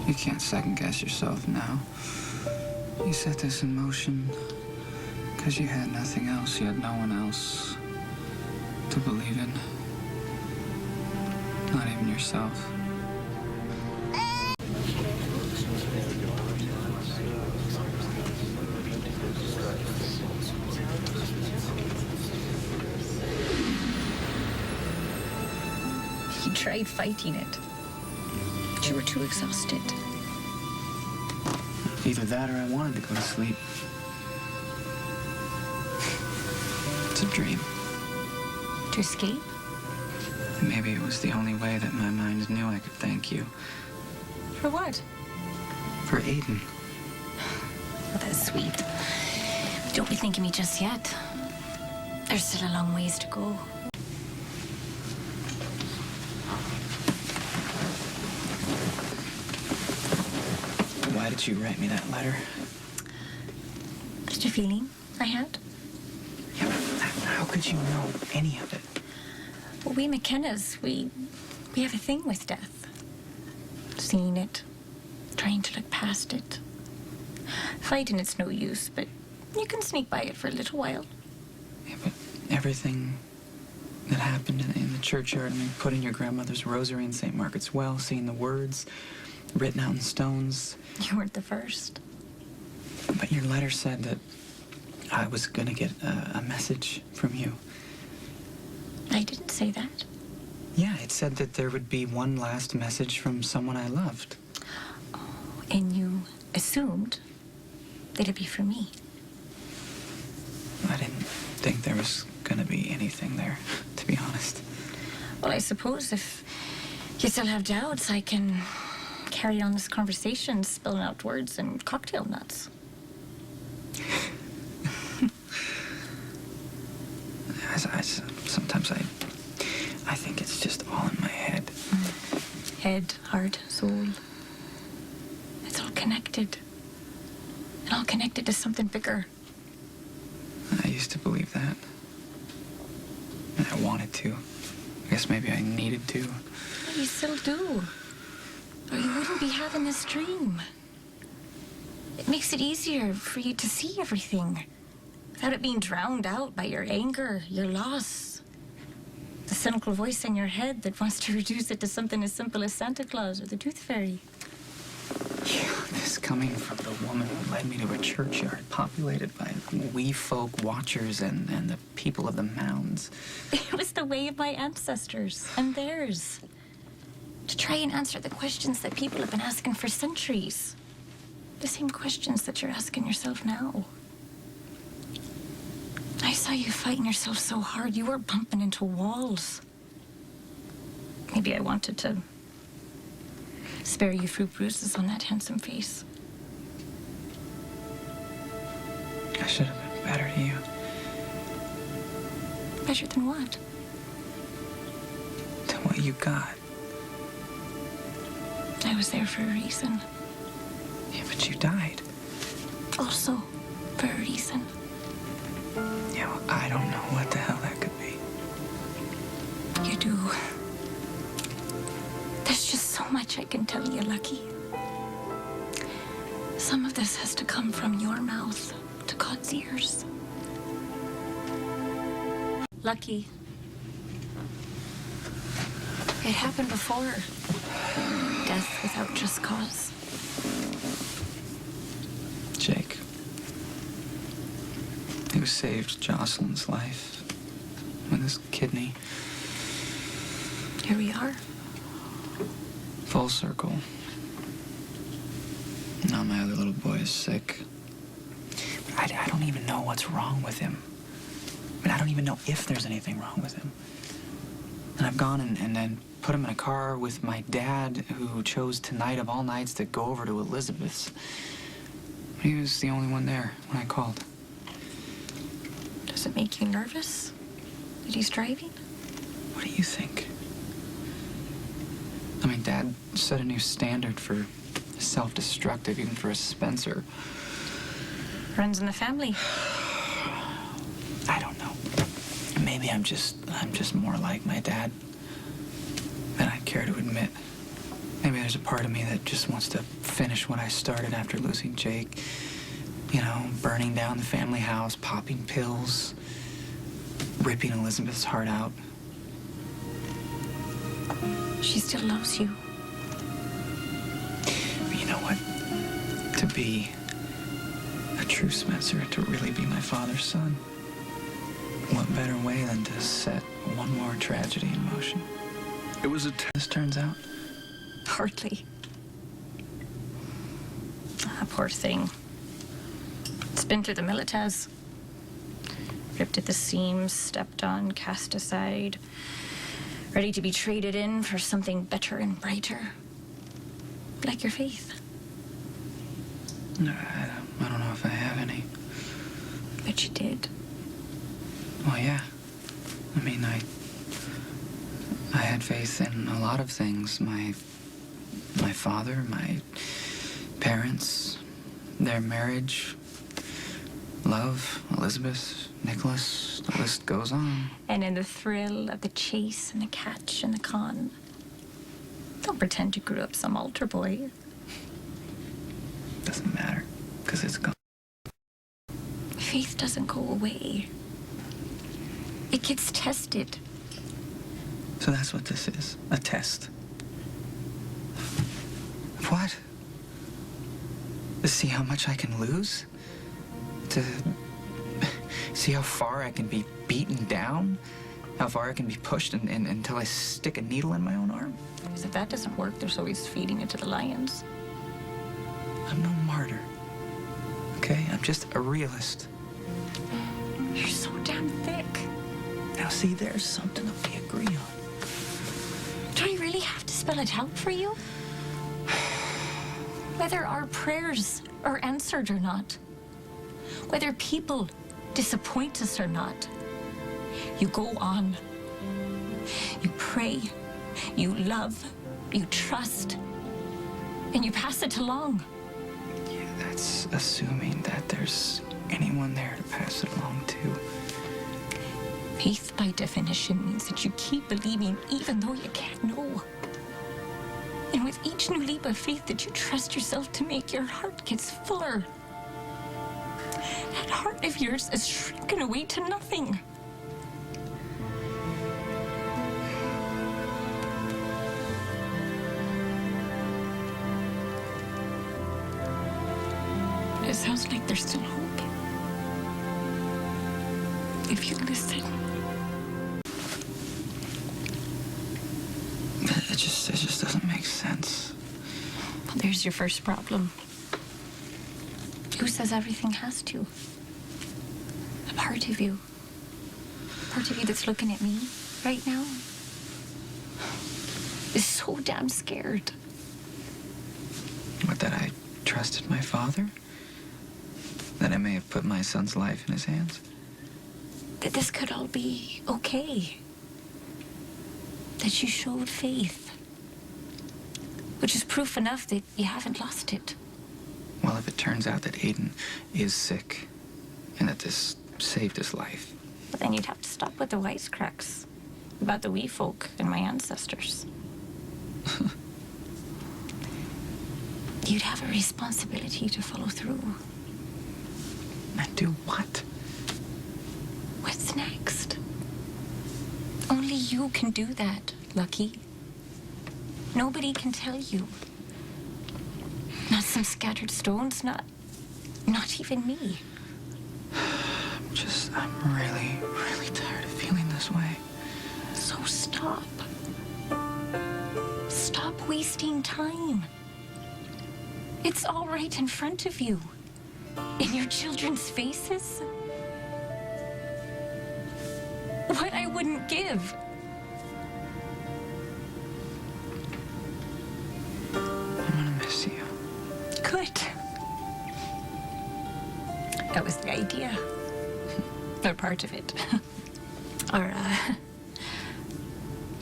You can't second-guess yourself now. You set this in motion because you had nothing else. You had no one else to believe in. Not even yourself. You tried fighting it, but you were too exhausted. Either that or I wanted to go to sleep. It's a dream. To escape? Maybe it was the only way that my mind knew I could thank you. For what? For Aiden. Well, that's sweet. Don't be thinking me just yet. There's still a long ways to go. Why did you write me that letter? Just a feeling I had. Yeah, but how could you know any of it? Well, we McKennas, we have a thing with death. Seeing it, trying to look past it. Fighting it's no use, but you can sneak by it for a little while. Yeah, but everything that happened in the churchyard, I mean, putting your grandmother's rosary in St. Margaret's Well, seeing the words written out in stones. You weren't the first. But your letter said that I was gonna get a message from you. I didn't say that. Yeah, it said that there would be one last message from someone I loved. Oh, and you assumed that it'd be for me. I didn't think there was gonna be anything there, to be honest. Well, I suppose if you still have doubts, I can carry on this conversation, spilling out words and cocktail nuts. Sometimes I think it's just all in my head. Head, heart, soul. It's all connected. And all connected to something bigger. I used to believe that. And I wanted to. I guess maybe I needed to. Well, you still do. Or you wouldn't be having this dream. It makes it easier for you to see everything without it being drowned out by your anger, your loss. The cynical voice in your head that wants to reduce it to something as simple as Santa Claus or the Tooth Fairy. Yeah, this coming from the woman who led me to a churchyard populated by wee folk, watchers, and the people of the mounds. It was the way of my ancestors and theirs. To try and answer the questions that people have been asking for centuries. The same questions that you're asking yourself now. I saw you fighting yourself so hard, you were bumping into walls. Maybe I wanted to spare you few bruises on that handsome face. I should have been better to you. Better than what? To what you got. I was there for a reason. Yeah, but you died. Also, for a reason. Yeah, well, I don't know what the hell that could be. You do. There's just so much I can tell you, Lucky. Some of this has to come from your mouth to God's ears. Lucky. It happened before. Death without just cause. Jake. Who saved Jocelyn's life with his kidney. Here we are. Full circle. Now my other little boy is sick. I don't even know what's wrong with him. I mean, I don't even know if there's anything wrong with him. And I've gone and then put him in a car with my dad, who chose tonight of all nights to go over to Elizabeth's. He was the only one there when I called. Does it make you nervous that he's driving? What do you think? I mean, Dad set a new standard for self-destructive, even for a Spencer. Runs in the family. I don't know. Maybe I'm just more like my dad than I care to admit. Maybe there's a part of me that just wants to finish what I started after losing Jake. You know, burning down the family house, popping pills, ripping Elizabeth's heart out. She still loves you. But you know what? To be a true Spencer, to really be my father's son, what better way than to set one more tragedy in motion? It was This turns out. Hardly. Ah, poor thing. It's been through the militas. Ripped at the seams, stepped on, cast aside. Ready to be traded in for something better and brighter. Like your faith. No, I don't know if I have any. But you did. Well, yeah. I mean, I had faith in a lot of things. My father, my parents, their marriage, love, Elizabeth, Nicholas, the list goes on. And in the thrill of the chase and the catch and the con. Don't pretend you grew up some altar boy. Doesn't matter, because it's gone. Faith doesn't go away. It gets tested. So that's what this is, a test. What? To see how much I can lose? To see how far I can be beaten down? How far I can be pushed until I stick a needle in my own arm? Because if that doesn't work, there's always feeding it to the lions. I'm no martyr. Okay? I'm just a realist. You're so damn thick. Now see, there's something that we agree on. Do I really have to spell it out for you? Whether our prayers are answered or not. Whether people disappoint us or not. You go on. You pray. You love. You trust. And you pass it along. Yeah, that's assuming that there's anyone there to pass it along to. Faith, by definition, means that you keep believing even though you can't know. And with each new leap of faith that you trust yourself to make, your heart gets fuller. That heart of yours is shrinking away to nothing. It sounds like there's still hope. If you listen. It just doesn't make sense. Well, there's your first problem. Who says everything has to? A part of you. A part of you that's looking at me right now is so damn scared. What, that I trusted my father? That I may have put my son's life in his hands? That this could all be okay. That you showed faith. Which is proof enough that you haven't lost it. Well, if it turns out that Aiden is sick, and that this saved his life. But then you'd have to stop with the wisecracks about the wee folk and my ancestors. You'd have a responsibility to follow through. And do what? What's next? Only you can do that, Lucky. Nobody can tell you. Not some scattered stones, not even me. I'm really, really tired of feeling this way. So stop. Stop wasting time. It's all right in front of you. In your children's faces. What I wouldn't give. I'm gonna miss you. Good. That was the idea. Or part of it.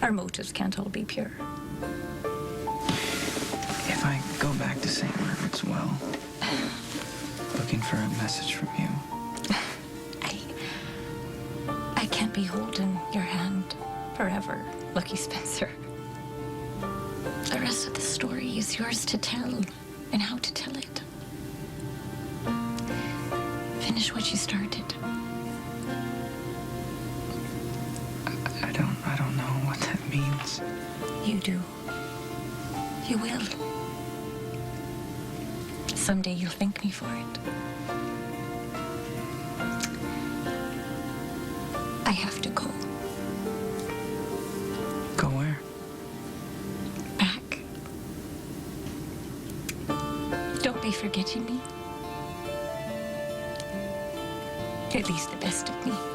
Our motives can't all be pure. If I go back to St. Margaret's Well, looking for a message from you. I can't be holding your hand forever, Lucky Spencer. The rest of the story is yours to tell, and how to tell it. Finish what you started. I don't know what that means. You do. You will. Someday you'll thank me for it. I have to go. Go where? Back. Don't be forgetting me. At least the best of me.